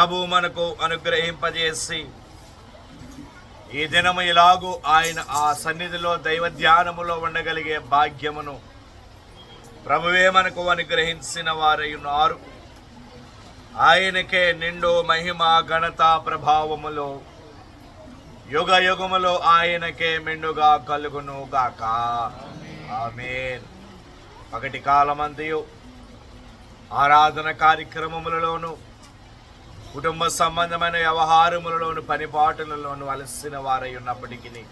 ప్రభు మనకు అనుగ్రహింపజేసి ఈ దినము ఇలాగూ ఆయన ఆ సన్నిధిలో దైవ ధ్యానములో ఉండగలిగే భాగ్యమును ప్రభువే మనకు అనుగ్రహించిన వారై ఉన్నారు. ఆయనకే నిండు మహిమ ఘనత ప్రభావములో యుగ యుగములో ఆయనకే మెండుగా కలుగును గాక. ఆమేన్. పగటి కాలమంతయు ఆరాధన కార్యక్రమములలోను కుటుంబ సంబంధమైన వ్యవహారములలోను పనిపాటులలోను అలసిన వారై ఉన్నప్పటికీ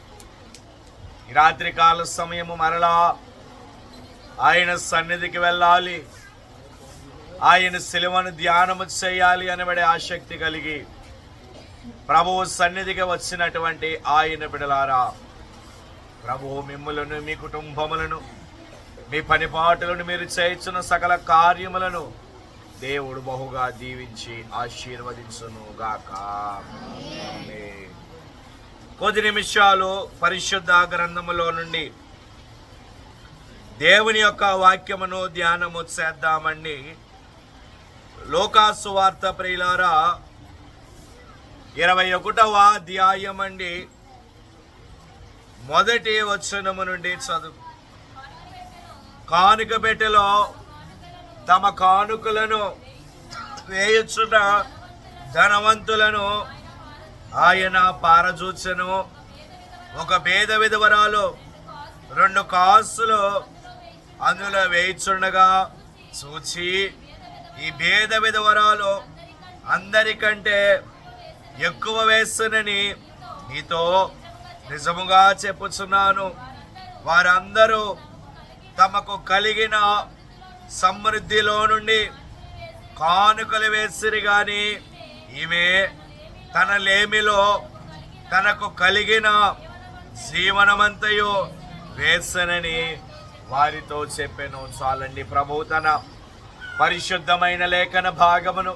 ఈ రాత్రికాల సమయము మరలా ఆయన సన్నిధికి వెళ్ళాలి, ఆయన శిలువను ధ్యానము చేయాలి అనబడే ఆసక్తి కలిగి ప్రభువు సన్నిధికి వచ్చినటువంటి ఆయన బిడలారా, ప్రభువు మిమ్ములను, మీ కుటుంబములను, మీ పనిపాటులను, మీరు చేయించిన సకల కార్యములను దేవుడు బహుగా దీవించి ఆశీర్వదించును గాక. కొద్ది నిమిషాలు పరిశుద్ధ గ్రంథములో నుండి దేవుని యొక్క వాక్యమును ధ్యానము చేద్దామండి. లూకాసు వార్త ప్రియులారా 21వ అధ్యాయం అండి, మొదటి వచనము నుండి చదువు. కానుక పెట్టెలో తమ కానుకలను వేయుచున్న ధనవంతులను ఆయన పారజూచెను. ఒక పేద విధవరాలు 2 కాసులు అందులో వేయిచుండగా చూచి, ఈ పేద విధవరాలు అందరికంటే ఎక్కువ వేస్తునని నీతో నిజముగా చెప్పుచున్నాను. వారందరూ తమకు కలిగిన సమృద్ధిలో నుండి కానుకలు వేసిరి గాని ఈమె తన లేమిలో తనకు కలిగిన జీవనమంతయు వేసనని వారితో చెప్పెను. చాలండి. ప్రభువు తన పరిశుద్ధమైన లేఖన భాగమును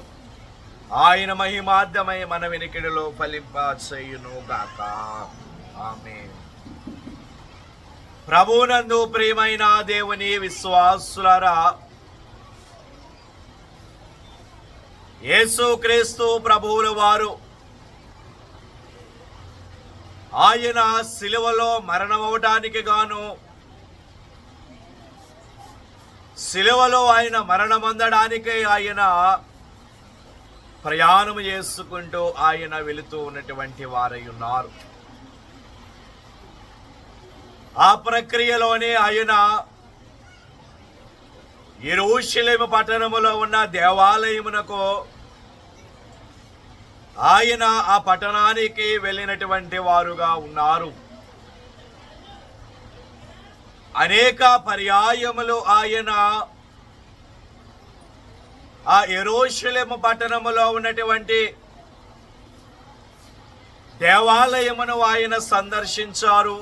ఆయన మహిమార్థమై మన వినికిడిలో ఫలింప చేయును గాక. ఆమేన్. ప్రభువునందు ప్రియమైన దేవుని విశ్వాసులారా, యేసుక్రీస్తు ప్రభువుల వారు ఆయన సిలువలో మరణమవడానికి గాను, సిలువలో ఆయన మరణమొందడానికై ఆయన ప్రయాణం చేసుకుంటూ ఆయన వెళుతూ ఉన్నటువంటి వారై ఉన్నారు. ఆ ప్రక్రియలోనే ఆయన యెరూషలేము పట్టణములో ఉన్న దేవాలయమునకు ఆయన ఆ పట్టణానికి వెళ్ళినటువంటి వారుగా ఉన్నారు. అనేక పర్యాయములు ఆయన ఆ యెరూషలేము పట్టణములో ఉన్నటువంటి దేవాలయమును ఆయన సందర్శించారు.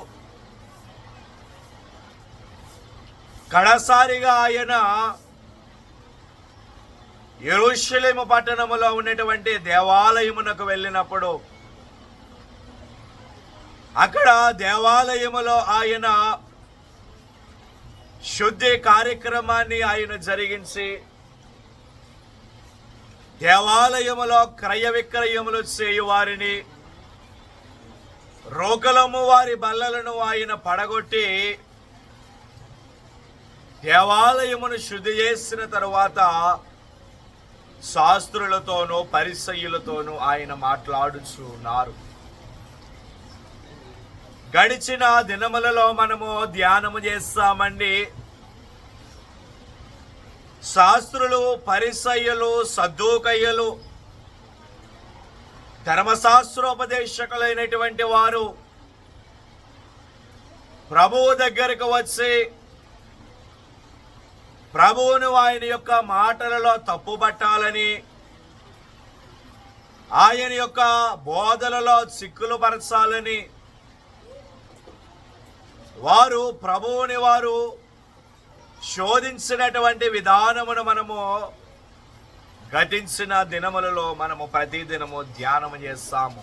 కడసారిగా ఆయన యెరూషలేము పట్టణములో ఉన్నటువంటి దేవాలయమునకు వెళ్ళినప్పుడు అక్కడ దేవాలయములో ఆయన శుద్ధి కార్యక్రమాన్ని ఆయన జరిగించి దేవాలయములో క్రయ విక్రయములు చేయువారిని, రోకలము వారి బల్లలను ఆయన పడగొట్టి దేవాలయమును శుద్ధి చేసిన తరువాత శాస్త్రులతోనూ పరిసయ్యులతోనూ ఆయన మాట్లాడుచున్నారు. గడిచిన దినములలో మనము ధ్యానము చేస్తామండి. శాస్త్రులు, పరిసయ్యులు, సద్దూకయ్యులు, ధర్మశాస్త్రోపదేశకులైనటువంటి వారు ప్రభువు దగ్గరకు వచ్చి ప్రభువును ఆయన యొక్క మాటలలో తప్పుపట్టాలని, ఆయన యొక్క బోధలలో చిక్కులు పరచాలని వారు ప్రభువుని వారు శోధించినటువంటి విధానమును మనము గతించిన దినములలో మనము ప్రతిదినము ధ్యానము చేస్తాము.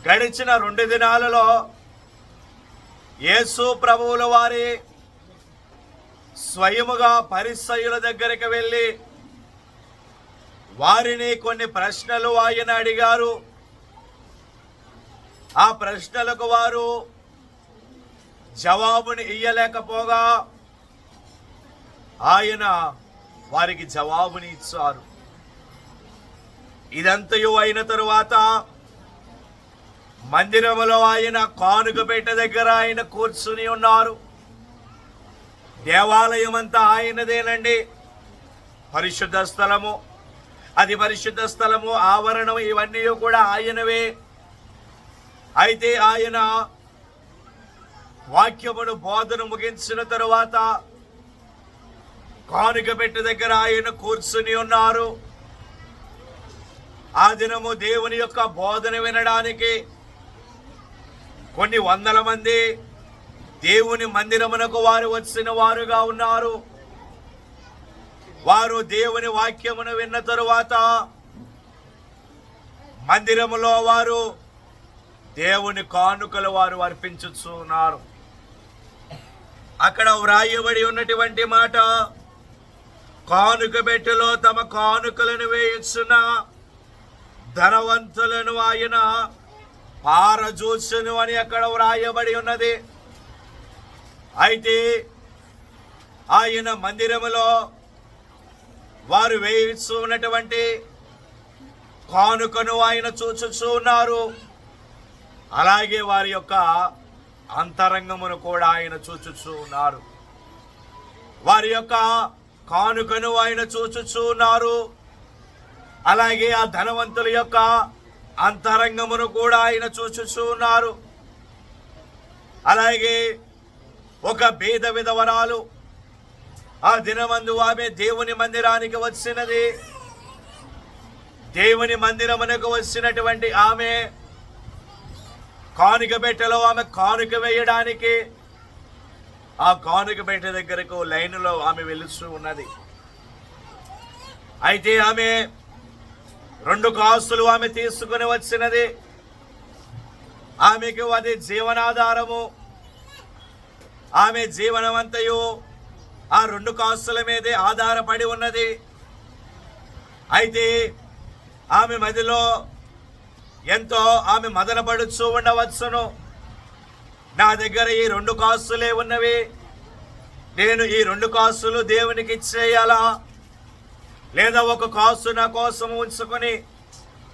గడిచిన 2 దినాలలో యేసు ప్రభువుల వారి స్వయముగా పరిసయ్యుల దగ్గరికి వెళ్ళి వారిని కొన్ని ప్రశ్నలు ఆయన అడిగారు. ఆ ప్రశ్నలకు వారు జవాబుని ఇయ్యలేకపోగా ఆయన వారికి జవాబుని ఇచ్చారు. ఇదంతయు అయిన తరువాత మందిరములో ఆయన కానుక పెట్టె దగ్గర ఆయన కూర్చుని ఉన్నారు. దేవాలయం అంతా ఆయనదేనండి. పరిశుద్ధ స్థలము, అది పరిశుద్ధ స్థలము, ఆవరణం ఇవన్నీ కూడా ఆయనవే. అయితే ఆయన వాక్యమును బోధన ముగించిన తరువాత కానుక పెట్టె దగ్గర ఆయన కూర్చుని ఉన్నారు. ఆ దినము దేవుని యొక్క బోధన వినడానికి కొన్ని వందల మంది దేవుని మందిరమునకు వారు వచ్చిన వారుగా ఉన్నారు. వారు దేవుని వాక్యమును విన్న తరువాత మందిరములో వారు దేవుని కానుకలు వారు అర్పించుచున్నారు. అక్కడ వ్రాయబడి ఉన్నటువంటి మాట, కానుక పెట్టెలో తమ కానుకలను వేయించున్న ధనవంతులను ఆయన పారజూచును అని అక్కడ వ్రాయబడి ఉన్నది. అయితే ఆయన మందిరములో వారు వేయిస్తూ ఉన్నటువంటి కానుకను ఆయన చూచుచూ ఉన్నారు. అలాగే వారి యొక్క అంతరంగమును కూడా ఆయన చూచుచూ ఉన్నారు. వారి యొక్క కానుకను ఆయన చూచుచూ ఉన్నారు. అలాగే ఆ ధనవంతుల యొక్క అంతరంగమును కూడా ఆయన చూచుచూ ఉన్నారు. అలాగే ఒక బీద విధవరాలు ఆ దినమందు ఆమె దేవుని మందిరానికి వచ్చినది. దేవుని మందిరమునకు వచ్చినటువంటి ఆమె కానుక పెట్టెలో ఆమె కానుక వేయడానికి ఆ కానుక పెట్టె దగ్గరకు లైనులో ఆమె వెలుస్తూ ఉన్నది. అయితే ఆమె 2 కాసులు ఆమె తీసుకుని వచ్చినది. ఆమెకు అది జీవనాధారము. ఆమె జీవనమంతయు ఆ 2 కాసుల మీదే ఆధారపడి ఉన్నది. అయితే ఆమె మదిలో ఎంతో ఆమె మదనపడుచూ ఉండవచ్చును. నా దగ్గర ఈ 2 కాసులే ఉన్నవి, నేను ఈ 2 కాసులు దేవునికి ఇచ్చేయాలా, లేదా 1 కాసు నా కోసం ఉంచుకొని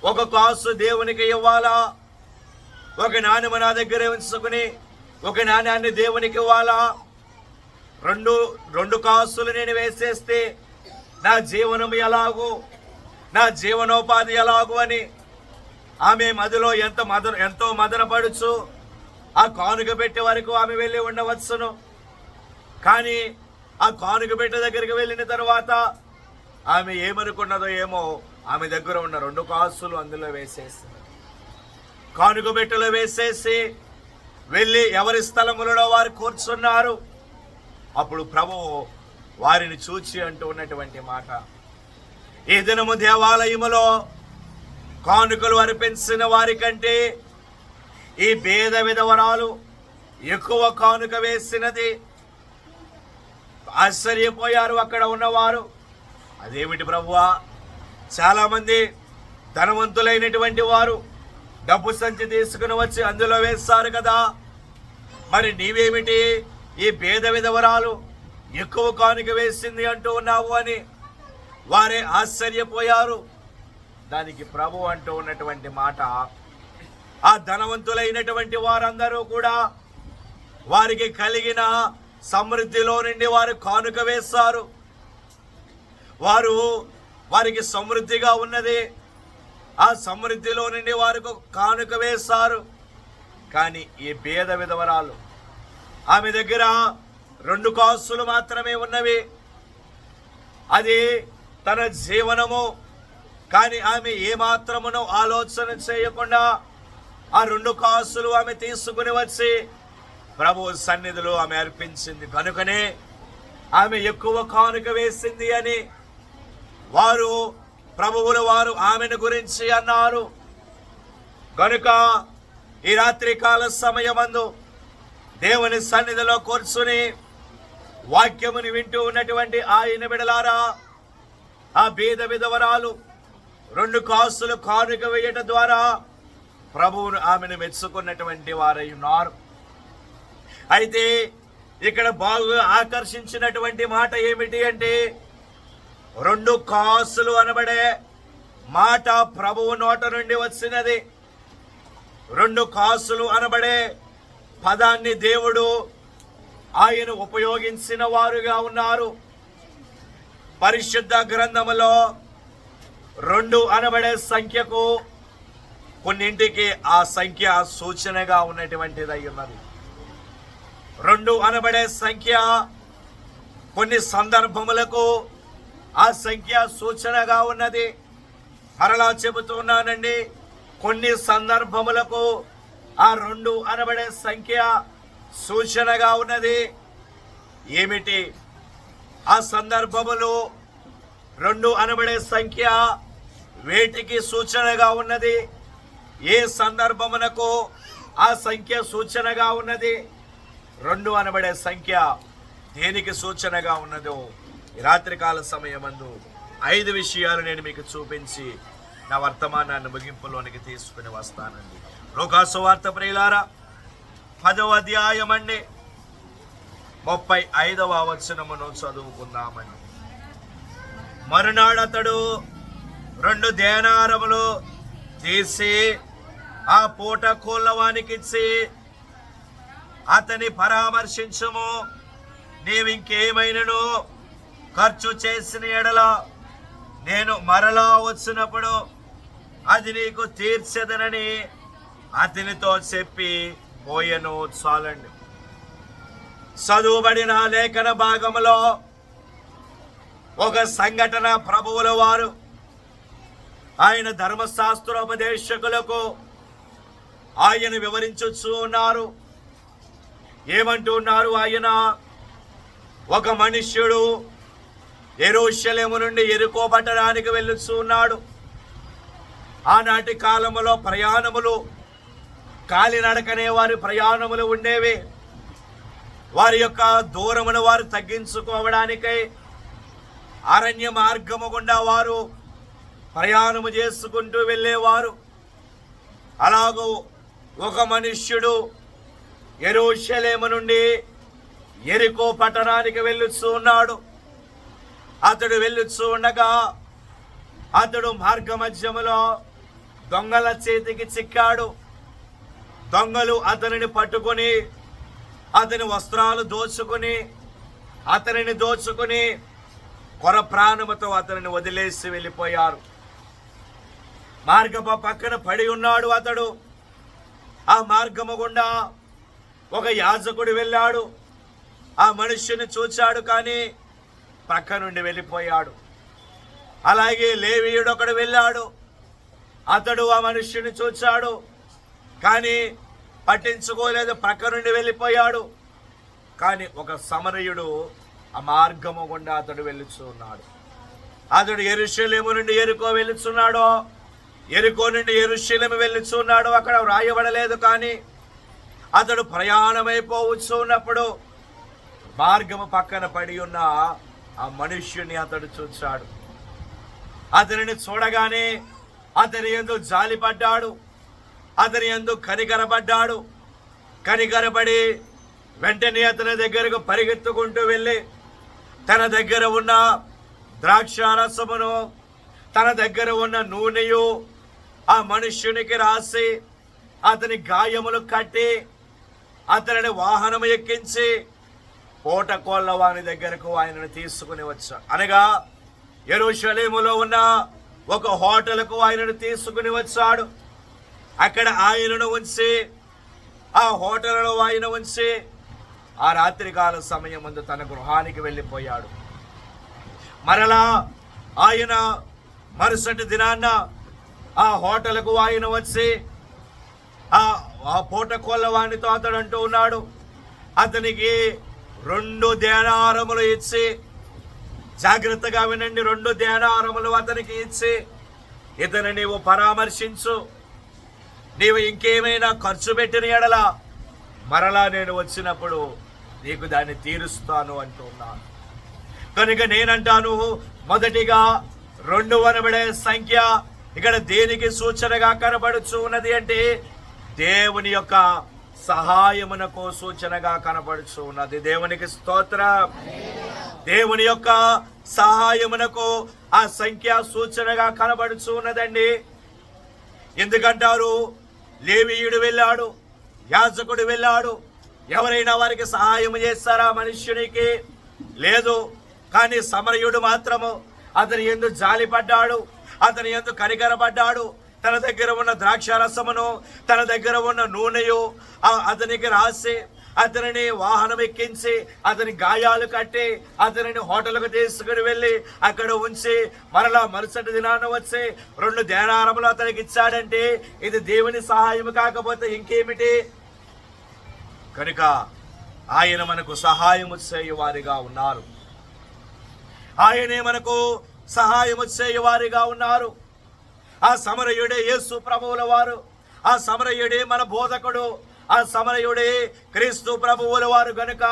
1 కాసు దేవునికి ఇవ్వాలా, 1 నాణ్యము నా దగ్గరే ఉంచుకొని 1 నాణ్యాన్ని దేవునికి ఇవ్వాలా, 2 కాసులు నేను వేసేస్తే నా జీవనం ఎలాగూ, నా జీవనోపాధి ఎలాగూ అని ఆమె మదిలో ఎంతో మదనపడుచు ఆ కానుక పెట్టే వరకు ఆమె వెళ్ళి ఉండవచ్చును. కానీ ఆ కానుక పెట్టే దగ్గరికి వెళ్ళిన తర్వాత ఆమె ఏమనుకున్నదో ఏమో, ఆమె దగ్గర ఉన్న 2 కాసులు అందులో వేసేసి కానుక పెట్టెలో వేసేసి వెళ్ళి ఎవరి స్థలములలో వారు కూర్చున్నారు. అప్పుడు ప్రభువు వారిని చూచి అంటూ ఉన్నటువంటి మాట, ఈ దినము దేవాలయములో కానుకలు అర్పించిన వారి కంటే ఈ బీద విధవరాలు ఎక్కువ కానుక వేసినది. ఆశ్చర్యపోయారు అక్కడ ఉన్నవారు. అదేమిటి ప్రభువా, చాలా మంది ధనవంతులైనటువంటి వారు డబ్బు సంచి తీసుకుని వచ్చి అందులో వేస్తారు కదా, మరి నీవేమిటి ఈ బీద విధవరాలు ఎక్కువ కానుక వేసింది అంటూ ఉన్నావు అని వారే ఆశ్చర్యపోయారు. దానికి ప్రభు అంటూ ఉన్నటువంటి మాట, ఆ ధనవంతులైనటువంటి వారందరూ కూడా వారికి కలిగిన సమృద్ధిలో నుండి వారు కానుక వేస్తారు. వారికి సమృద్ధిగా ఉన్నది, ఆ సమృద్ధిలో నుండి వారికి కానుక వేస్తారు. కానీ ఈ బీద విధవరాలు, ఆమె దగ్గర 2 కాసులు మాత్రమే ఉన్నవి, అది తన జీవనము. కానీ ఆమె ఏమాత్రమును ఆలోచన చేయకుండా ఆ 2 కాసులు ఆమె తీసుకుని వచ్చి ప్రభు సన్నిధిలో ఆమె అర్పించింది. కనుకనే ఆమె ఎక్కువ కానుక వేసింది అని ప్రభువుల వారు ఆమెను గురించి అన్నారు. కనుక ఈ రాత్రి కాల సమయమందు దేవుని సన్నిధిలో కూర్చుని వాక్యముని వింటూ ఉన్నటువంటి ఆయన బిడలారా, ఆ బీద విధవరాలు 2 కాసులు కానుక వేయటం ద్వారా ప్రభువును ఆమెను మెచ్చుకున్నటువంటి వారై ఉన్నారు. అయితే ఇక్కడ బాగా ఆకర్షించినటువంటి మాట ఏమిటి అంటే 2 కాసులు అనబడే మాట ప్రభువు నోట నుండి వచ్చినది. 2 కాసులు అనబడే పదాన్ని దేవుడు ఆయన ఉపయోగించిన వారుగా ఉన్నారు. పరిశుద్ధ గ్రంథములో 2 అనబడే సంఖ్యకు కొన్నింటికి ఆ సంఖ్య సూచనగా ఉన్నటువంటిది అయి ఉన్నది. 2 అనబడే సంఖ్య కొన్ని సందర్భములకు ఆ సంఖ్య సూచనగా ఉన్నది. మరలా చెబుతున్నానండి, కొన్ని సందర్భములకు ఆ 2 అనబడే సంఖ్య సూచనగా ఉన్నది. ఏమిటి ఆ సందర్భములు? 2 అనబడే సంఖ్య వేటికి సూచనగా ఉన్నది? ఏ సందర్భమునకు ఆ సంఖ్య సూచనగా ఉన్నది? 2 అనబడే సంఖ్య దేనికి సూచనగా ఉన్నదో ఈ రాత్రికాల సమయమందు 5 విషయాలు నేను మీకు చూపించి నా వర్తమానాన్ని ముగింపులోనికి తీసుకుని వస్తానండి. లూకాసు వార్త ప్రియులారా 10వ అధ్యాయం అండి 35వ వచనమును చదువుకుందామండి. మరునాడు అతడు 2 దేనారములు తీసి ఆ పూట కోళ్ళవానికిచ్చి, అతని పరామర్శించుము, నీవింకేమైనను ఖర్చు చేసిన ఎడల నేను మరలా వచ్చినప్పుడు అది నీకు తీర్చెదనని అతనితో చెప్పి పోయెను. చాలండి. చదువుబడిన లేఖన భాగంలో ఒక సంఘటన ప్రభువుల వారు ఆయన ధర్మశాస్త్రోపదేశకులకు ఆయన వివరించుచూ ఉన్నారు. ఏమంటున్నారు ఆయన? ఒక మనుష్యుడు యెరూషలేము నుండి యెరికో పట్టణానికి వెళ్ళుచూ ఉన్నాడు. ఆనాటి కాలములో ప్రయాణములు కాలినడకనే వారి ప్రయాణములు ఉండేవి. వారి యొక్క దూరమును వారు తగ్గించుకోవడానికై అరణ్య మార్గము గుండా వారు ప్రయాణము చేసుకుంటూ వెళ్ళేవారు. అలాగూ ఒక మనుష్యుడు యెరూషలేము నుండి యెరికో పట్టణానికి వెళ్ళుచూ ఉన్నాడు. అతడు వెళ్ళుచూ ఉండగా అతడు మార్గ మధ్యములో దొంగల చేతికి చిక్కాడు. దొంగలు అతనిని పట్టుకొని అతని వస్త్రాలు దోచుకుని కొర ప్రాణముతో అతనిని వదిలేసి వెళ్ళిపోయారు. మార్గము పక్కన పడి ఉన్నాడు అతడు. ఆ మార్గము గుండా ఒక యాజకుడు వెళ్ళాడు. ఆ మనుష్యుని చూచాడు, కానీ పక్క నుండి వెళ్ళిపోయాడు. అలాగే లేవీయుడు ఒకడు వెళ్ళాడు. అతడు ఆ మనుష్యుని చూచాడు, కానీ పట్టించుకోలేదు, పక్క నుండి వెళ్ళిపోయాడు. కానీ ఒక సమరయుడు ఆ మార్గము గుండా అతడు వెళ్ళుచున్నాడు. అతడు యెరూషలేము నుండి యెరికో వెళ్ళుచున్నాడో, యెరికో నుండి యెరూషలేము వెళ్ళుచున్నాడో అక్కడ వ్రాయబడలేదు. కానీ అతడు ప్రయాణమైపోవచ్చు ఉన్నప్పుడు మార్గము పక్కన పడి ఉన్న ఆ మనుష్యుని అతడు చూచాడు. అతనిని చూడగానే అతని యందు జాలిపడ్డాడు, అతని యందు కనికరపడ్డాడు. కనికరపడి వెంటనే అతని దగ్గరకు పరిగెత్తుకుంటూ వెళ్ళి తన దగ్గర ఉన్న ద్రాక్షారసమును, తన దగ్గర ఉన్న నూనెయు ఆ మనుష్యునికి రాసి అతని గాయములు కట్టి అతనిని వాహనము ఎక్కించి కోటకోళ్ళ వాని దగ్గరకు ఆయనను తీసుకుని వచ్చాడు. అనగా యెరూషలేములో ఉన్న ఒక హోటల్కు ఆయనను తీసుకుని వచ్చాడు. అక్కడ ఆయనను ఉంచి, ఆ హోటల్లో ఆయన ఉంచి ఆ రాత్రికాల సమయం ముందు తన గృహానికి వెళ్ళిపోయాడు. మరలా ఆయన మరుసటి దినాన్న ఆ హోటల్కు ఆయన వచ్చి ఆ పూటకోళ్ళ వానితో అతడు అంటూ ఉన్నాడు, అతనికి 2 దేనారములు ఇచ్చి, జాగ్రత్తగా వినండి, 2 దేనారములు అతనికి ఇచ్చి, ఇతను నీవు పరామర్శించు, నీవు ఇంకేమైనా ఖర్చు పెట్టిన ఎడల మరలా నేను వచ్చినప్పుడు నీకు దాన్ని తీరుస్తాను అంటున్నాను. కనుక నేనంటాను, మొదటిగా 2 అనబడే సంఖ్య ఇక్కడ దేనికి సూచనగా కనబడుచు ఉన్నది అంటే దేవుని యొక్క సహాయమునకు సూచనగా కనబడుచు ఉన్నది. దేవునికి స్తోత్రం. దేవుని యొక్క సహాయమునకు ఆ సంఖ్య సూచనగా కనబడుచు ఉన్నదండి. ఎందుకంటారు, లేవీయుడు వెళ్ళాడు, యాజకుడు వెళ్ళాడు, ఎవరైనా వారికి సహాయం చేస్తారా మనుష్యునికి? లేదు. కానీ సమరయుడు మాత్రము అతని యందు జాలిపడ్డాడు, అతని యందు కనికరపడ్డాడు. తన దగ్గర ఉన్న ద్రాక్షారసమును, తన దగ్గర ఉన్న నూనెయు అతనికి రాసి, అతనిని వాహనం ఎక్కించి, అతని గాయాలు కట్టి, అతనిని హోటల్కు తీసుకుని వెళ్ళి అక్కడ ఉంచి మరలా మరుసటి దినాన వచ్చి 2 దేనారములు అతనికి ఇచ్చాడంటే ఇది దేవుని సహాయం కాకపోతే ఇంకేమిటి? కనుక ఆయన మనకు సహాయము చేయువారిగా ఉన్నారు. ఆయనే మనకు సహాయము చేయువారిగా ఉన్నారు. ఆ సమరయుడే యేసు ప్రభువుల వారు, ఆ సమరయుడే మన బోధకుడు, ఆ సమరయుడే క్రీస్తు ప్రభువుల వారు. గనుక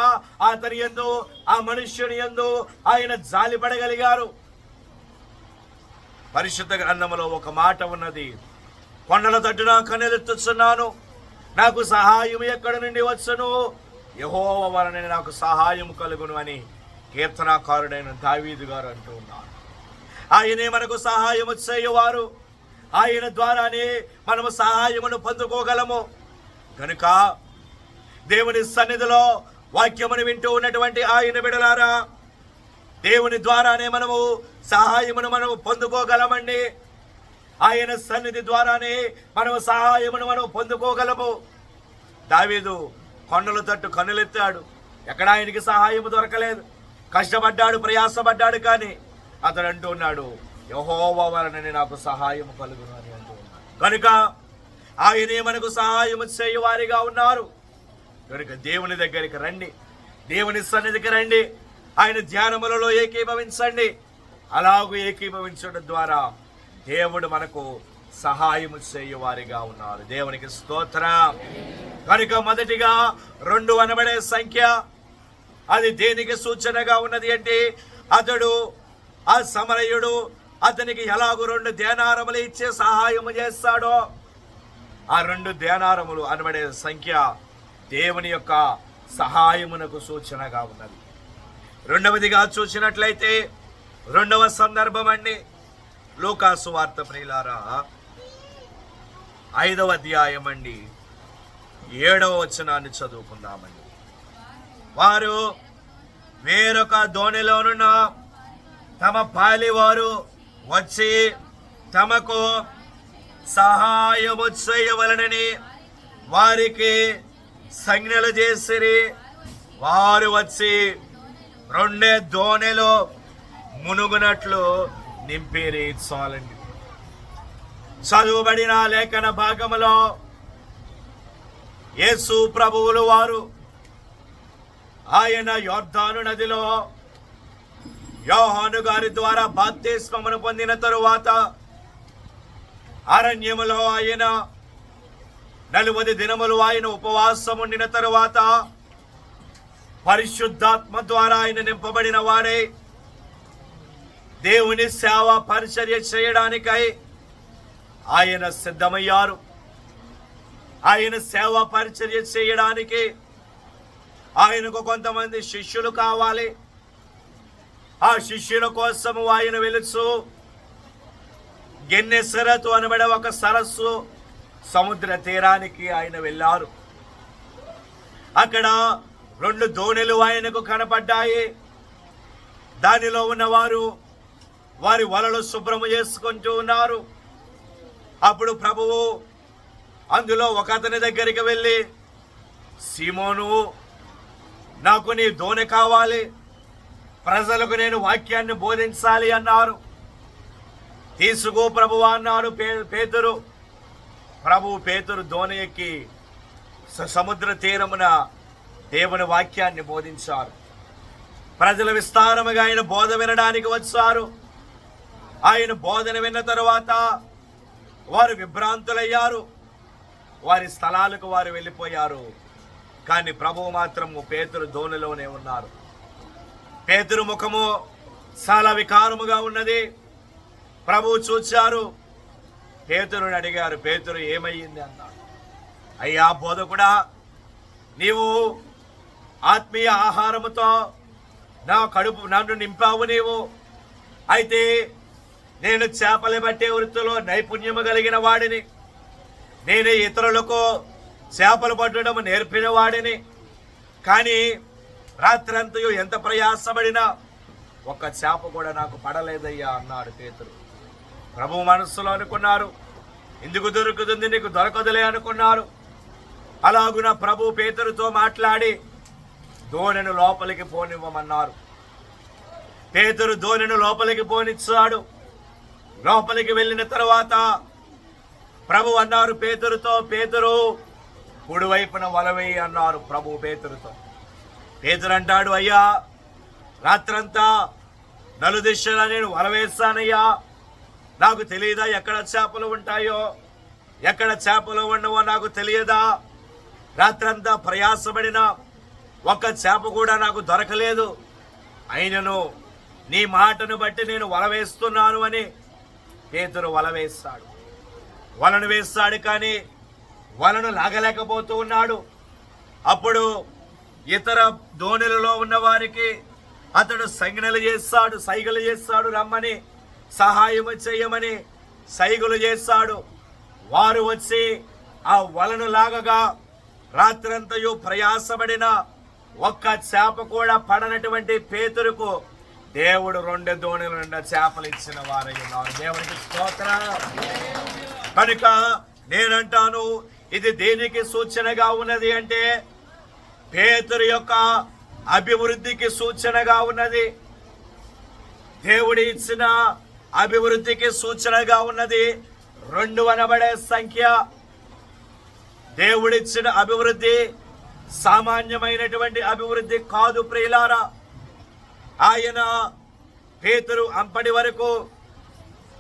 అతని యందు, ఆ మనుష్యుని యందు ఆయన జాలిపడగలిగారు. పరిశుద్ధ గ్రంథములో ఒక మాట ఉన్నది, కొండల తట్టున కన్నెలెత్తుచున్నాను, నాకు సహాయం ఎక్కడి నుండి వచ్చును? యెహోవా వలన నాకు సహాయం కలుగును అని కీర్తనాకారుడైన దావీదు గారు అంటూ ఉన్నారు. ఆయనే మనకు సహాయము చేయువారు. ఆయన ద్వారానే మనము సహాయమును పొందుకోగలము. కనుక దేవుని సన్నిధిలో వాక్యమును వింటూ ఉన్నటువంటి ఆయన బిడ్డలారా, దేవుని ద్వారానే మనము సహాయమును పొందుకోగలమండి. ఆయన సన్నిధి ద్వారానే మనము సహాయమును పొందుకోగలము. దావీదు కొండల తట్టు కన్నులెత్తాడు, ఎక్కడ ఆయనకి సహాయము దొరకలేదు. కష్టపడ్డాడు, ప్రయాసపడ్డాడు, కానీ అతడు అంటూ ఉన్నాడు, యెహోవా వలన నాకు సహాయం కలుగును అని అంటూ ఉన్నాడు. కనుక ఆయనే మనకు సహాయం చేయువారిగా ఉన్నారు. కనుక దేవుని దగ్గరికి రండి, దేవుని సన్నిధికి రండి, ఆయన ధ్యానములలో ఏకీభవించండి. అలాగూ ఏకీభవించడం ద్వారా దేవుడు మనకు సహాయం చేయువారిగా ఉన్నారు. దేవునికి స్తోత్రం. కనుక మొదటిగా 2 అనబడే సంఖ్య అది దేనికి సూచనగా ఉన్నది అంటే అతడు, ఆ సమరయుడు అతనికి ఎలాగూ 2 దేనారములు ఇచ్చే సహాయము చేస్తాడో ఆ 2 దేనారములు అనబడే సంఖ్య దేవుని యొక్క సహాయమునకు సూచనగా ఉన్నది. రెండవదిగా చూసినట్లయితే 2వ సందర్భం అండి, లూకాసు వార్త ప్రియులారా 5వ అధ్యాయం అండి 7వ వచనాన్ని చదువుకుందామండి. వారు వేరొక దోణిలోనున్న తమ పాలివారు వచ్చి తమకు సహాయము చేయవలనని వారికి సంజ్ఞలు చేసిరి. వారు వచ్చి 2 దోణిలో మునుగునట్లు నింపిరి. చాలండి. చదువుబడిన లేఖన భాగములో యేసు ప్రభువులు వారు ఆయన యోర్దాను నదిలో యోహాను గారి ద్వారా బాప్తిస్మమును పొందిన తరువాత అరణ్యములో ఆయన 40 దినములు ఆయన ఉపవాసం ఉండిన తరువాత పరిశుద్ధాత్మ ద్వారా ఆయన నింపబడిన వాడే దేవుని సేవ పరిచర్య చేయడానికై ఆయన సిద్ధమయ్యారు. ఆయన సేవ పరిచర్య చేయడానికి ఆయనకు కొంతమంది శిష్యులు కావాలి. ఆ శిష్యుల కోసము ఆయన వెలుచు గెన్నెసరతు అనబడే ఒక సరస్సు సముద్ర తీరానికి ఆయన వెళ్ళారు. అక్కడ 2 దోణిలు ఆయనకు కనపడ్డాయి. దానిలో ఉన్నవారు వారి వలలు శుభ్రము చేసుకుంటూ ఉన్నారు. అప్పుడు ప్రభువు అందులో ఒక అతని దగ్గరికి వెళ్ళి, సీమోను, నాకు నీ దోణి కావాలి, ప్రజలకు నేను వాక్యాన్ని బోధించాలి అన్నారు. తీసుకో ప్రభువా అన్నాడు పేతురు. పేతురు దోణి ఎక్కి సముద్ర తీరమున దేవుని వాక్యాన్ని బోధించారు. ప్రజలు విస్తారముగా ఆయన బోధ వినడానికి వచ్చారు. ఆయన బోధన విన్న తరువాత వారు విభ్రాంతులయ్యారు. వారి స్థలాలకు వారు వెళ్ళిపోయారు. కానీ ప్రభువు మాత్రము పేతురు దోణిలోనే ఉన్నారు. పేతురు ముఖము చాలా వికారముగా ఉన్నది. ప్రభువు చూచారు. పేతురుని అడిగారు. పేతురు ఏమయ్యింది అన్నాడు. అయ్యా బోధకుడా, నీవు ఆత్మీయ ఆహారముతో నన్ను నింపావు నీవు. అయితే నేను చేపలు పట్టే వృత్తిలో నైపుణ్యము కలిగిన వాడిని, నేనే ఇతరులకు చేపలు పట్టడం నేర్పిన వాడిని. కానీ రాత్రంతయు ఎంత ప్రయాసపడినా ఒక్క చేప కూడా నాకు పడలేదయ్యా అన్నాడు పేతురు. ప్రభు మనస్సులో అనుకున్నారు, ఎందుకు దొరుకుతుంది, నీకు దొరకదులే అనుకున్నారు. అలాగున ప్రభు పేతురుతో మాట్లాడి దోణెను లోపలికి పోనివ్వమన్నారు. పేతురు దోణెను లోపలికి పోనిచ్చాడు. లోపలికి వెళ్ళిన తర్వాత ప్రభు అన్నారు పేతురుతో, పేతురు కుడివైపున వలవేయి అన్నారు ప్రభు పేతురుతో. పేతురు అంటాడు, అయ్యా రాత్రంతా నలుదిశలా నేను వలవేస్తానయ్యా, నాకు తెలియదా ఎక్కడ చేపలు ఉంటాయో, ఎక్కడ చేపలు ఉండవో నాకు తెలియదా? రాత్రంతా ప్రయాసపడినా ఒక్క చేప కూడా నాకు దొరకలేదు. అయినను నీ మాటను బట్టి నేను వల వేస్తున్నాను అని పేతురు వల వేస్తాడు. వలను వేస్తాడు, కానీ వలను లాగలేకపోతూ ఉన్నాడు. అప్పుడు ఇతర దోణిలలో ఉన్న వారికి అతడు సైగలు చేస్తాడు, రమ్మని, సహాయం చేయమని సైగలు చేస్తాడు. వారు వచ్చి ఆ వలను లాగగా రాత్రంతయు ప్రయాసపడిన ఒక్క చేప కూడా పడనటువంటి పేతురుకు దేవుడు 2 దోణుల నిండా చేపలు ఇచ్చిన వారై ఉన్నారు. దేవునికి స్తోత్రం. కనుక నేనంటాను, ఇది దేనికి సూచనగా ఉన్నది అంటే పేతురు యొక్క అభివృద్ధికి సూచనగా ఉన్నది. దేవుడు ఇచ్చిన అభివృద్ధికి సూచనగా ఉన్నది. 2 అనబడే సంఖ్య. దేవుడిచ్చిన అభివృద్ధి సామాన్యమైనటువంటి అభివృద్ధి కాదు ప్రియులారా. ఆయన పేతురు అంపటి వరకు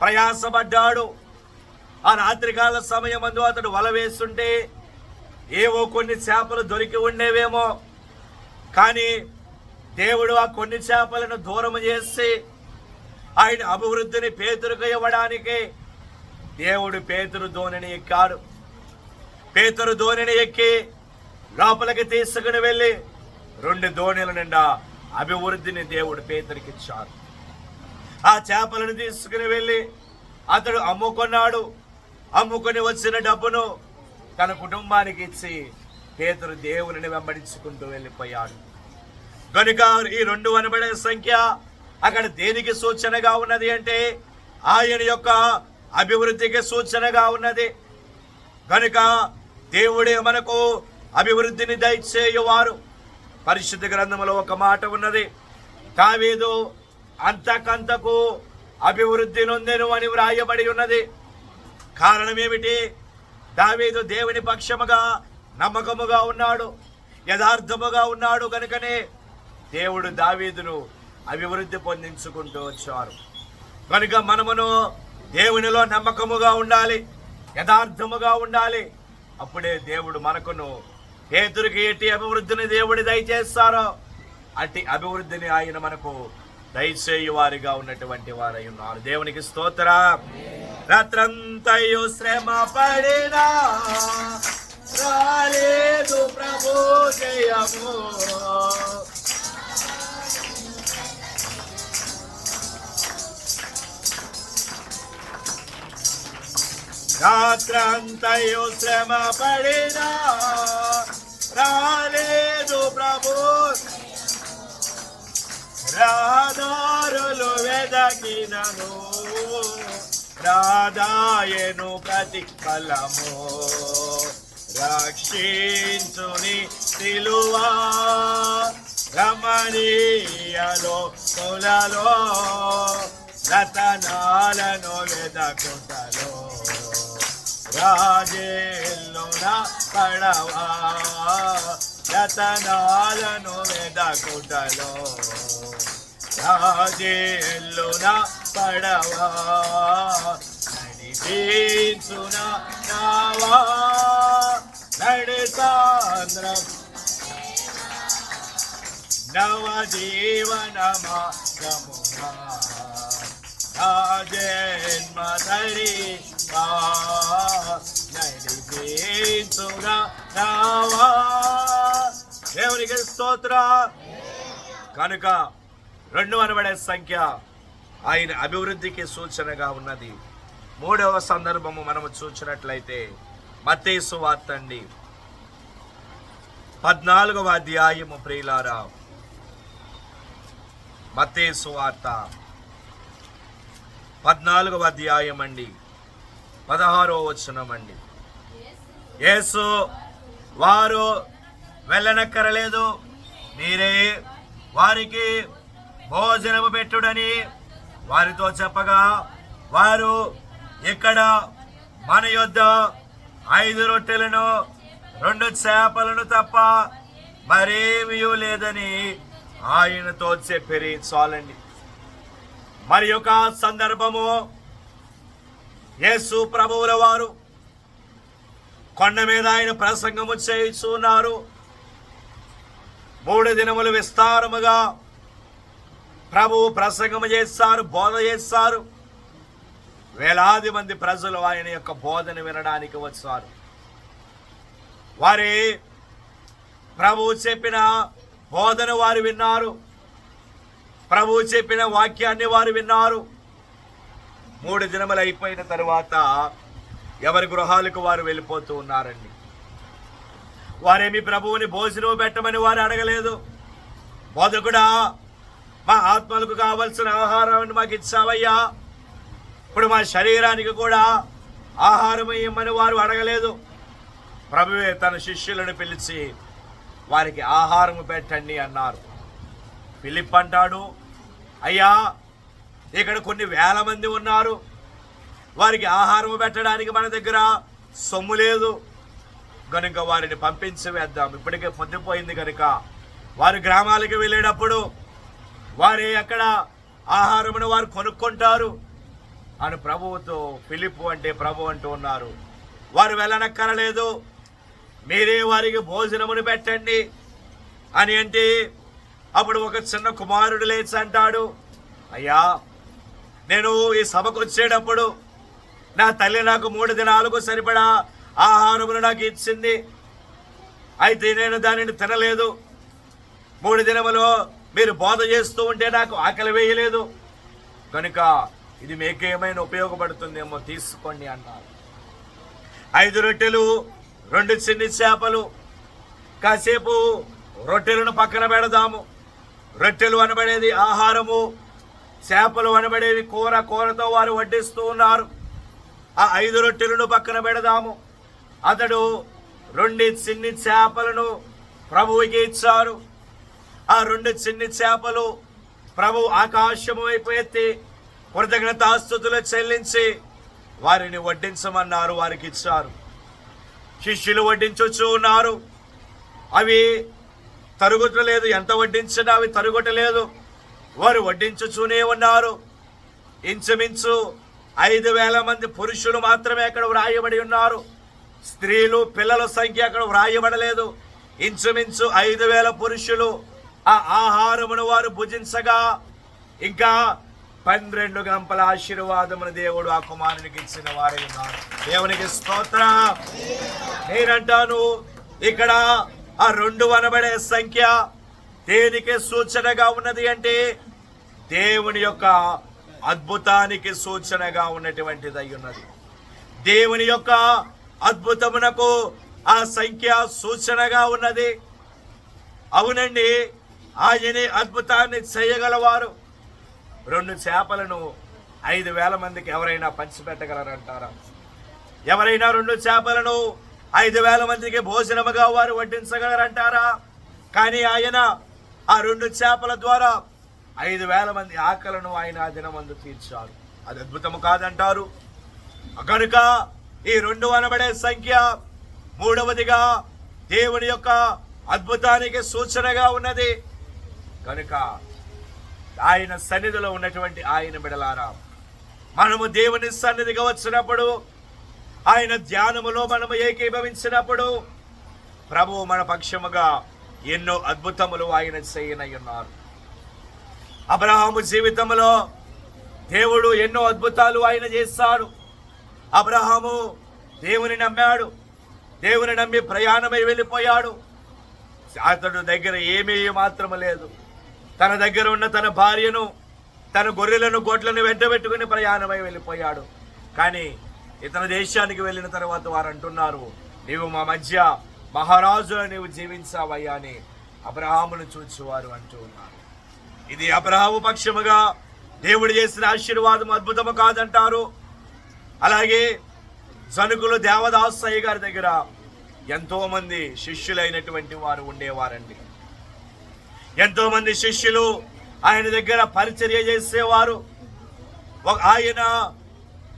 ప్రయాసపడ్డాడు. ఆ రాత్రికాల సమయమందు అతడు వల వేస్తుంటే ఏవో కొన్ని చేపలు దొరికి ఉండేవేమో, కానీ దేవుడు ఆ కొన్ని చేపలను దూరం చేసి ఆయన అభివృద్ధిని పేతురుకు ఇవ్వడానికి దేవుడు పేతురు దోణిని ఎక్కాడు. పేతురు దోణిని ఎక్కి లోపలికి తీసుకుని వెళ్ళి 2 దోణిల నిండా అభివృద్ధిని దేవుడు పేతురికి ఇచ్చాడు. ఆ చేపలను తీసుకుని వెళ్ళి అతడు అమ్ముకున్నాడు. అమ్ముకొని వచ్చిన డబ్బును తన కుటుంబానికి ఇచ్చి పేతురు దేవుని వెంబడించుకుంటూ వెళ్ళిపోయాడు. కనుక ఈ 2 అనబడే సంఖ్య అక్కడ దేనికి సూచనగా ఉన్నది అంటే ఆయన యొక్క అభివృద్ధికి సూచనగా ఉన్నది. కనుక దేవుడే మనకు అభివృద్ధిని దయచేయువారు. పరిశుద్ధ గ్రంథంలో ఒక మాట ఉన్నది, దావీదు అంతకంతకు అభివృద్ధి నొందెను అని వ్రాయబడి ఉన్నది. కారణం ఏమిటి? దావీదు దేవుని పక్షముగా నమ్మకముగా ఉన్నాడు, యథార్థముగా ఉన్నాడు. కనుకనే దేవుడు దావీదును అభివృద్ధి పొందించుకుంటూ వచ్చారు. కనుక మనమును దేవునిలో నమ్మకముగా ఉండాలి, యథార్థముగా ఉండాలి. అప్పుడే దేవుడు మనకును పేతురికి ఎట్టి అభివృద్ధిని దేవుడు దయచేస్తారో అట్టి అభివృద్ధిని ఆయన మనకు దయచేయు వారిగా ఉన్నటువంటి వారై ఉన్నారు. దేవునికి స్తోత్రం. రాత్రంతయు శ్రమ పడినా రాలేదు ప్రభు జయము, రాత్రంతయు శ్రమ పడినా రాలేదు ప్రభు, రహదారులు వెదకినను రాదాయను ప్రతిఫలము, రక్షించుని సిలువా రమణీయలో కులలో రతనాలను వెదకుటలో రాజేల్లున పడవా, రతనాలను వెదకుటలో రాజేల్లున పడవా, నడిపించున నావా నడిసాంద్రం నవజీవన మార్గమునా రాజన్మ ధరి దేవునికి స్తోత్ర. కనుక 2 అనబడే సంఖ్య ఆయన అభివృద్ధికి సూచనగా ఉన్నది. 3వ సందర్భము మనము చూసినట్లయితే మత్తయి సువార్త అండి, 14వ అధ్యాయము. ప్రియులారా, మత్తయి సువార్త 14వ అధ్యాయం అండి, 16వ వచనం అండి. యేసు వారు వెళ్ళనక్కరలేదు, మీరే వారికి భోజనము పెట్టుడని వారితో చెప్పగా, వారు ఇక్కడ మన యొద్ద 5 రొట్టెలను 2 చేపలను తప్ప మరేమీ లేదని ఆయనతో చెప్పిరి. చాలండి. మరి ఒక సందర్భము యేసు ప్రభువుల వారు కొండ మీద ఆయన ప్రసంగము చేయుచున్నారు. 3 దినములు విస్తారముగా ప్రభువు ప్రసంగము చేస్తారు, బోధ చేస్తారు. వేలాది మంది ప్రజలు ఆయన యొక్క బోధన వినడానికి వచ్చారు. వారి ప్రభువు చెప్పిన బోధన వారు విన్నారు, ప్రభువు చెప్పిన వాక్యాన్ని వారు విన్నారు. 3 దినములు అయిపోయిన తరువాత ఎవరి గృహాలకు వారు వెళ్ళిపోతూ ఉన్నారండి. వారేమి ప్రభువుని భోజనం పెట్టమని వారు అడగలేదు. బోధకుడా, మా ఆత్మలకు కావలసిన ఆహారాన్ని మాకు ఇచ్చావయ్యా, ఇప్పుడు మా శరీరానికి కూడా ఆహారం ఇవ్వమని వారు అడగలేదు. ప్రభువే తన శిష్యులను పిలిచి వారికి ఆహారం పెట్టండి అన్నారు. ఫిలిప్ అంటాడు, అయ్యా, ఇక్కడ కొన్ని వేల మంది ఉన్నారు, వారికి ఆహారం పెట్టడానికి మన దగ్గర సొమ్ము లేదు కనుక వారిని పంపించి వేద్దాం. ఇప్పటికే పొద్దుపోయింది కనుక వారి గ్రామాలకు వెళ్ళేటప్పుడు వారి అక్కడ ఆహారమును వారు కొనుక్కుంటారు అని ప్రభువుతో ఫిలిప్పు అంటే ప్రభు అంటూ ఉన్నారు. వారు వెళ్ళనక్కరలేదు, మీరే వారికి భోజనమును పెట్టండి అని అంటే, అప్పుడు ఒక చిన్న కుమారుడు లేచి అంటాడు, అయ్యా, నేను ఈ సభకు వచ్చేటప్పుడు నా తల్లి నాకు 3 దినాలకు సరిపడా ఆహారమును నాకు ఇచ్చింది, అయితే నేను దానిని తినలేదు. 3 దినములో మీరు బోధ చేస్తూ ఉంటే నాకు ఆకలి వేయలేదు కనుక ఇది మీకేమైనా ఉపయోగపడుతుందేమో తీసుకోండి అన్నారు. 5 రొట్టెలు 2 చిన్ని చేపలు. కాసేపు రొట్టెలను పక్కన పెడదాము. రొట్టెలు అనబడేది ఆహారము, చేపలు అనబడేవి కూర. కూరతో వారు వడ్డిస్తూ ఉన్నారు. ఆ 5 రొట్టెలను పక్కన పెడదాము. అతడు 2 చిన్ని చేపలను ప్రభువుకి ఇచ్చారు. ఆ 2 చిన్ని చేపలు ప్రభు ఆకాశము వైపు ఎత్తి కృతజ్ఞతాస్తుతులు చెల్లించి వారిని వడ్డించమన్నారు, వారికి ఇచ్చారు. శిష్యులు వడ్డించొచ్చు ఉన్నారు. అవి తరుగుటలేదు, ఎంత వడ్డించినా అవి తరుగుటలేదు. వారు వడ్డించుతూనే ఉన్నారు. ఇంచుమించు 5,000 మంది పురుషులు మాత్రమే అక్కడ వ్రాయబడి ఉన్నారు. స్త్రీలు పిల్లల సంఖ్య అక్కడ వ్రాయబడలేదు. ఇంచుమించు 5,000 పురుషులు ఆ ఆహారమును వారు భుజించగా ఇంకా 12 గంపల ఆశీర్వాదమును దేవుడు ఆ కుమారునికి ఇచ్చిన వారే ఉన్నారు. దేవునికి స్తోత్ర. నేనంటాను, ఇక్కడ ఆ 2 అనబడే సంఖ్య దేనికి సూచనగా ఉన్నది అంటే దేవుని యొక్క అద్భుతానికి సూచనగా ఉన్నటువంటిది అయి ఉన్నది. దేవుని యొక్క అద్భుతమునకు ఆ సంఖ్య సూచనగా ఉన్నది. అవునండి, ఆయనే అద్భుతాన్ని చేయగలవారు. 2 చేపలను 5,000 మందికి ఎవరైనా పంచిపెట్టగలరంటారా? ఎవరైనా 2 చేపలను 5,000 మందికి భోజనముగా వారు వడ్డించగలరంటారా? కానీ ఆయన ఆ 2 చేపల ద్వారా 5,000 మంది ఆకలను ఆయన ఆ దినమందు తీర్చారు. అది అద్భుతము కాదంటారు. కనుక ఈ 2 అనబడే సంఖ్య 3వదిగా దేవుని యొక్క అద్భుతానికి సూచనగా ఉన్నది. కనుక ఆయన సన్నిధిలో ఉన్నటువంటి ఆయన బిడలారా, మనము దేవుని సన్నిధిగా వచ్చినప్పుడు, ఆయన ధ్యానములో మనము ఏకీభవించినప్పుడు ప్రభువు మన పక్షముగా ఎన్నో అద్భుతములు ఆయన చేయనయ్యున్నారు. అబ్రహాము జీవితంలో దేవుడు ఎన్నో అద్భుతాలు ఆయన చేశాడు. అబ్రహాము దేవుని నమ్మాడు, దేవుని నమ్మి ప్రయాణమై వెళ్ళిపోయాడు. అతడు దగ్గర ఏమీ మాత్రం లేదు. తన దగ్గర ఉన్న తన భార్యను, తన గొర్రెలను గొడ్లను వెంటబెట్టుకుని ప్రయాణమై వెళ్ళిపోయాడు. కానీ ఇతర దేశానికి వెళ్ళిన తర్వాత వారు అంటున్నారు, నీవు మా మధ్య మహారాజులో నీవు జీవించావయ్యా అని అబ్రహామును చూచువారు అంటూ ఉన్నారు. ఇది అబ్రహాము పక్షముగా దేవుడు చేసిన ఆశీర్వాదం అద్భుతము కాదంటారు. అలాగే జనుకులు దేవదాసయ్య గారి దగ్గర ఎంతో మంది శిష్యులైనటువంటి వారు ఉండేవారండి. ఎంతో మంది శిష్యులు ఆయన దగ్గర పరిచర్య చేసేవారు. ఆయన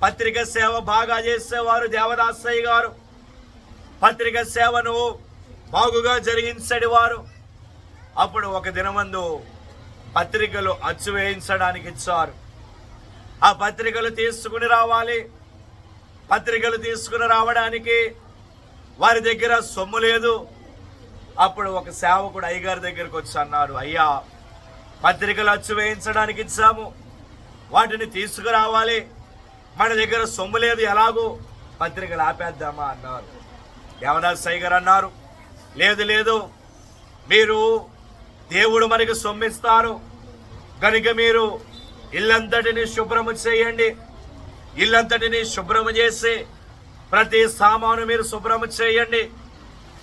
పత్రిక సేవ బాగా చేసేవారు. దేవదాసయ్య గారు పత్రిక సేవను బాగుగా జరిగించేవారు. అప్పుడు ఒక దినమందు పత్రికలు అచ్చు వేయించడానికి ఇచ్చారు. ఆ పత్రికలు తీసుకుని రావాలి. పత్రికలు తీసుకుని రావడానికి వారి దగ్గర సొమ్ము లేదు. అప్పుడు ఒక సేవకుడు అయ్యగారి దగ్గరకు వచ్చి అన్నారు, అయ్యా, పత్రికలు అచ్చు వేయించడానికి ఇచ్చాము, వాటిని తీసుకురావాలి, మన దగ్గర సొమ్ము లేదు, ఎలాగో పత్రికలు ఆపేద్దామా అన్నారు. దేవదాసయ్య గారు అన్నారు, లేదు లేదు, మీరు దేవుడు మనకి సొమ్మిస్తారు కనుక మీరు ఇల్లంతటిని శుభ్రము చేయండి. ఇల్లంతటిని శుభ్రము చేసి ప్రతి సామాను మీరు శుభ్రము చేయండి.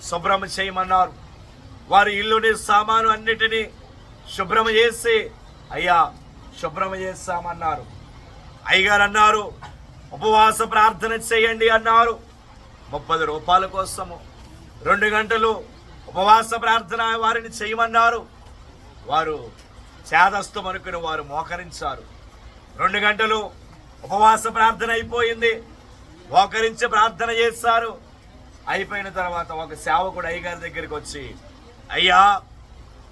శుభ్రము చేయమన్నారు. వారి ఇల్లుని సామాను అన్నిటినీ శుభ్రము చేసి, అయ్యా శుభ్రము చేస్తామన్నారు. అయ్యగారు అన్నారు, ఉపవాస ప్రార్థన చేయండి అన్నారు. 30 రూపాయల కోసము 2 గంటలు ఉపవాస ప్రార్థన వారిని చేయమన్నారు. వారు చేదస్తం అనుకుని వారు మోకరించారు. 2 గంటలు ఉపవాస ప్రార్థన అయిపోయింది. మోకరించి ప్రార్థన చేస్తారు. అయిపోయిన తర్వాత ఒక సేవకుడు అయ్యగారి దగ్గరికి వచ్చి, అయ్యా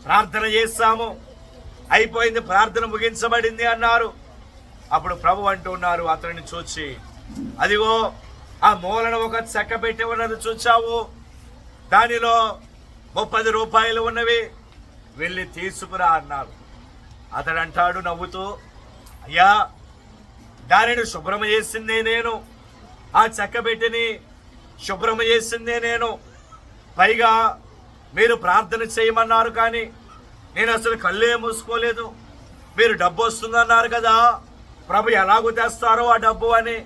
ప్రార్థన చేస్తాము, అయిపోయింది, ప్రార్థన ముగించబడింది అన్నారు. అప్పుడు ప్రభు అంటున్నారు అతనిని చూచి, అదిగో ఆ మూలన ఒక చెక్క పెట్టి ఉన్నది చూచావు, దానిలో 30 రూపాయలు ఉన్నవి, వెళ్ళి తీసుకురా అన్నారు. అతడు అంటాడు నవ్వుతూ, అయ్యా దానిని శుభ్రం చేసిందే నేను, ఆ చెక్క పెట్టిని శుభ్రం చేసిందే నేను, పైగా మీరు ప్రార్థన చేయమన్నారు కానీ నేను అసలు కళ్ళే మూసుకోలేదు. మీరు డబ్బు వస్తుందన్నారు కదా, ప్రభు ఎలాగూ తెస్తారో ఆ డబ్బు అని,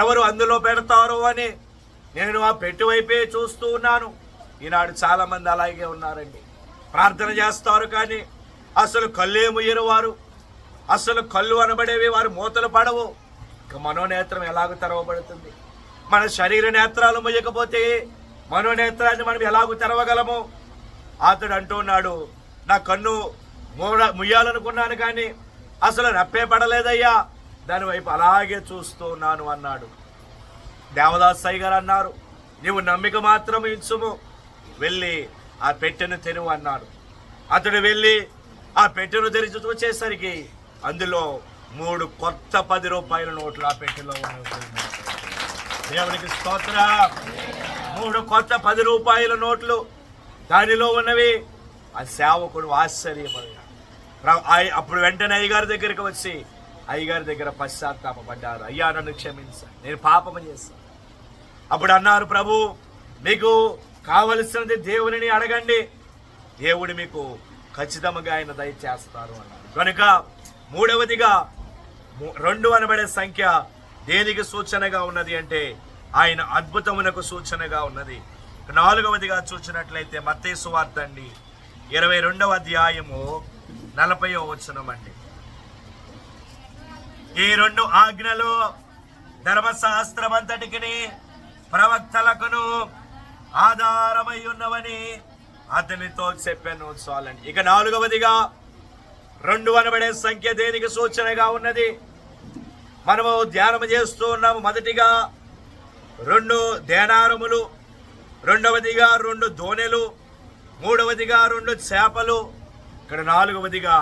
ఎవరు అందులో పెడతారో అని నేను ఆ పెట్టి వైపే చూస్తూ ఉన్నాను. ఈనాడు చాలా మంది అలాగే ఉన్నారండి. ప్రార్థన చేస్తారు కానీ అసలు కళ్ళే ముయ్యరు వారు. అసలు కళ్ళు అనబడేవి వారు మూతలు పడవు. ఇక మనోనేత్రం ఎలాగ తెరవబడుతుంది? మన శరీర నేత్రాలు ముయ్యకపోతే మనోనేత్రాన్ని మనం ఎలాగూ తెరవగలము? అతడు అంటున్నాడు, నా కన్ను ముయ్యాలనుకున్నాను కానీ అసలు రెప్పే పడలేదయ్యా, దాని వైపు అలాగే చూస్తూ ఉన్నాను అన్నాడు. దేవదాసయ్య గారు అన్నారు, నీవు నమ్మిక మాత్రం ఇచ్చుము, వెళ్ళి ఆ పెట్టెను తెరువు అన్నారు. అతడు వెళ్ళి ఆ పెట్టెను తెరిచి చూచేసరికి అందులో 3 కొత్త 10 రూపాయల నోట్లు ఆ పెట్టెలో ఉన్నాయి. దేవునికి స్తోత్రం. 3 కొత్త 10 రూపాయల నోట్లు దానిలో ఉన్నవి. ఆ సేవకుడు ఆశ్చర్యపడ్డాడు. అప్పుడు వెంటనే అయ్యగారి దగ్గరికి వచ్చి అయ్యగారి దగ్గర పశ్చాత్తాపడ్డారు. అయ్యా నన్ను క్షమించండి, నేను పాపము చేశాను. అప్పుడు అన్నారు, ప్రభు మీకు కావలసినది దేవునిని అడగండి, దేవుడు మీకు ఖచ్చితంగా ఆయన దయచేస్తారు అన్నారు. కనుక 3వదిగా 2 అనబడే సంఖ్య దేనికి సూచనగా ఉన్నది అంటే ఆయన అద్భుతమునకు సూచనగా ఉన్నది. 4వదిగా చూసినట్లయితే మత్తయి సువార్త అండి 22వ అధ్యాయము 40వ వచనం అండి. ఈ 2 ఆజ్ఞలు ధర్మశాస్త్రం అంతటికి ప్రవక్తలకును ఆధారమై ఉన్నవని అతనితో చెప్పాను చాలండి. ఇక 4వదిగా 2 అనబడే సంఖ్య దేనికి సూచనగా ఉన్నది? మనము ధ్యానం చేస్తూ ఉన్నాము. మొదటిగా 2 దేనారములు, 2వదిగా 2 దోణెలు, 3వదిగా 2 చేపలు, ఇక్కడ 4వదిగా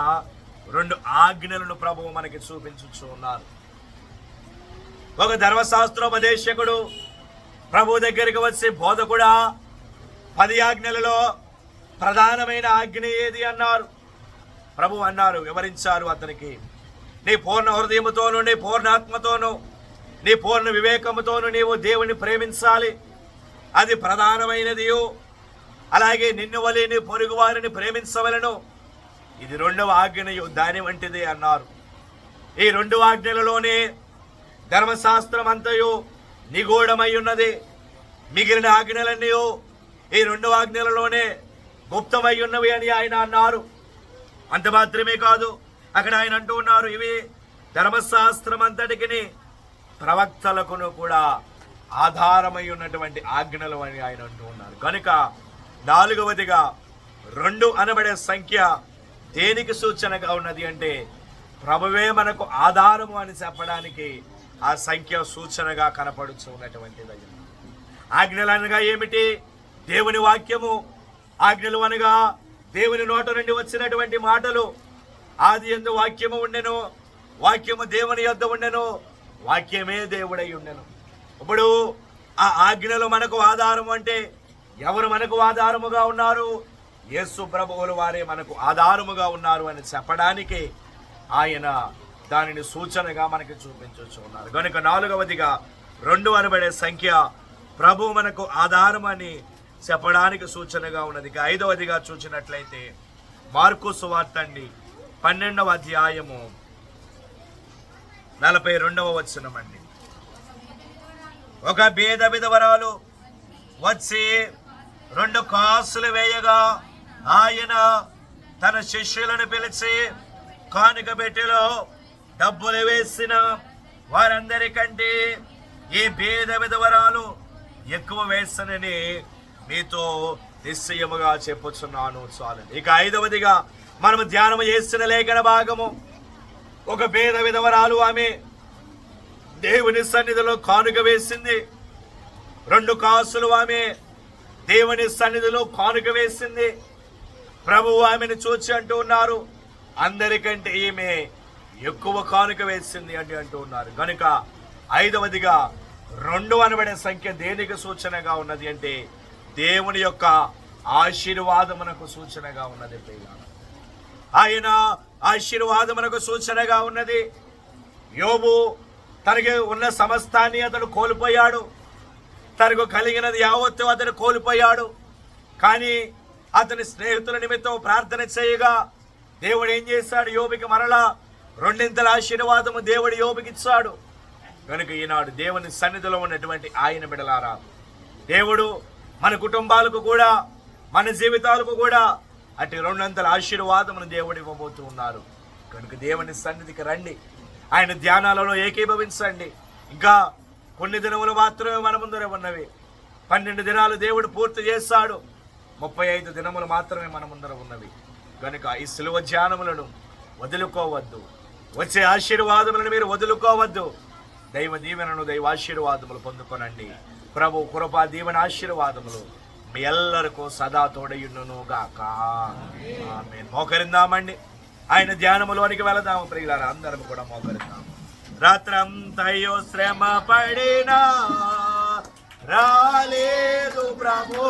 2 ఆజ్ఞలను ప్రభువు మనకి చూపించుచు ఉన్నారు. ఒక ధర్మశాస్త్రోపదేశకుడు ప్రభు దగ్గరికి వచ్చి, బోధకుడా 10 ఆజ్ఞలలో ప్రధానమైన ఆజ్ఞ ఏది అన్నారు. ప్రభు అన్నారు, వివరించారు అతనికి, నీ పూర్ణ హృదయముతోను, నీ పూర్ణాత్మతోను, నీ పూర్ణ వివేకముతోను నీవు దేవుని ప్రేమించాలి, అది ప్రధానమైనది. అలాగే నిన్ను వలె నీ పొరుగు వారిని ప్రేమించవలను, ఇది రెండవ ఆజ్ఞయు దాని వంటిది అన్నారు. ఈ రెండు ఆజ్ఞలలోనే ధర్మశాస్త్రం అంతయు నిగూఢమై ఉన్నది. మిగిలిన ఆజ్ఞలన్నీ ఈ రెండు ఆజ్ఞలలోనే గుప్తమై ఉన్నవి అని ఆయన అన్నారు. అంత మాత్రమే కాదు, అక్కడ ఆయన అంటూ ఉన్నారు, ఇవి ధర్మశాస్త్రం అంతటికి ప్రవక్తలకును కూడా ఆధారమై ఉన్నటువంటి ఆజ్ఞలు అని ఆయన అంటూ ఉన్నారు. కనుక నాలుగవదిగా 2 అనబడే సంఖ్య దేనికి సూచనగా ఉన్నది అంటే ప్రభువే మనకు ఆధారము అని చెప్పడానికి ఆ సంఖ్య సూచనగా కనపడుతూ ఉన్నటువంటిది. ఆజ్ఞలు అనగా ఏమిటి? దేవుని వాక్యము. ఆజ్ఞలు అనగా దేవుని నోట నుండి వచ్చినటువంటి మాటలు. ఆది యందు వాక్యము ఉండెను, వాక్యము దేవుని యొద్ద ఉండెను, వాక్యమే దేవుడై ఉండెను. ఇప్పుడు ఆ ఆజ్ఞలు మనకు ఆధారం అంటే ఎవరు మనకు ఆధారముగా ఉన్నారు? యేసు ప్రభువులు వారే మనకు ఆధారముగా ఉన్నారు అని చెప్పడానికి ఆయన దానిని సూచనగా మనకి చూపించవచ్చు ఉన్నారు. కనుక నాలుగవదిగా 2 అనబడే సంఖ్య ప్రభు మనకు ఆధారం అని చెప్పడానికి సూచనగా ఉన్నది. 5వదిగా చూసినట్లయితే మార్కు సువార్త 12వ అధ్యాయము 42వ వచనం అండి. ఒక బీద విధవరాలు వచ్చి 2 కాసులు వేయగా ఆయన తన శిష్యులను పిలిచి కానుక పెట్టెలో డబ్బులు వేసిన వారందరికంటే ఈ బీద విధవరాలు ఎక్కువ వేసనని మీతో నిశ్చయముగా చెప్పుచున్నాను. చాలు. ఇక 5వదిగా మనము ధ్యానము చేసిన లేఖన భాగము, ఒక బీద విధవరాలు ఆమె దేవుని సన్నిధిలో కానుక వేసింది. 2 కాసులు ఆమె దేవుని సన్నిధిలో కానుక వేసింది. ప్రభువు ఆమెను చూచి అంటూ ఉన్నారు, అందరికంటే ఈమె ఎక్కువ కానుక వేసింది అని అంటూ ఉన్నారు. కనుక 5వదిగా 2 అనబడే సంఖ్య దేనికి సూచనగా ఉన్నది అంటే దేవుని యొక్క ఆశీర్వాదమునకు సూచనగా ఉన్నది. ఆయన ఆశీర్వాదమునకు సూచనగా ఉన్నది. యోబు తనకి ఉన్న సమస్తాన్ని అతడు కోల్పోయాడు, తనకు కలిగినది యావత్తు అతడు కోల్పోయాడు. కానీ అతని స్నేహితుల నిమిత్తం ప్రార్థన చేయగా దేవుడు ఏం చేశాడు? యోబుకి మరలా 2 ఆశీర్వాదము దేవుడు యోబుకి ఇచ్చాడు. కనుక ఈనాడు దేవుని సన్నిధిలో ఉన్నటువంటి ఆయన బిడ్డలారా, దేవుడు మన కుటుంబాలకు కూడా మన జీవితాలకు కూడా అటు 2 ఆశీర్వాదమును దేవుడు ఇవ్వబోతూ ఉన్నారు. కనుక దేవుని సన్నిధికి రండి, ఆయన ధ్యానాలలో ఏకీభవించండి. ఇంకా కొన్ని దినములు మాత్రమే మన ముందరే ఉన్నవి. 12 దినాలు దేవుడు పూర్తి చేశాడు, 35 దినములు మాత్రమే మన ముందర ఉన్నవి. కనుక ఈ సిలువ ధ్యానములను వదులుకోవద్దు, వచ్చే ఆశీర్వాదములను మీరు వదులుకోవద్దు. దైవ దీవెనను దైవ ఆశీర్వాదములు పొందుకొనండి. ప్రభు కృపా దీవెన ఆశీర్వాదములు మీ ఎల్లరికూ సదా తోడయుండును గాక. ఆమేన్. మోకరిందామండి, ఆయన ధ్యానములోనికి వెళదాము. ప్రియులారా, అందరం కూడా మోకరిద్దాము. రాత్రంతయో శ్రమ పడినా రాలేదు ప్రభు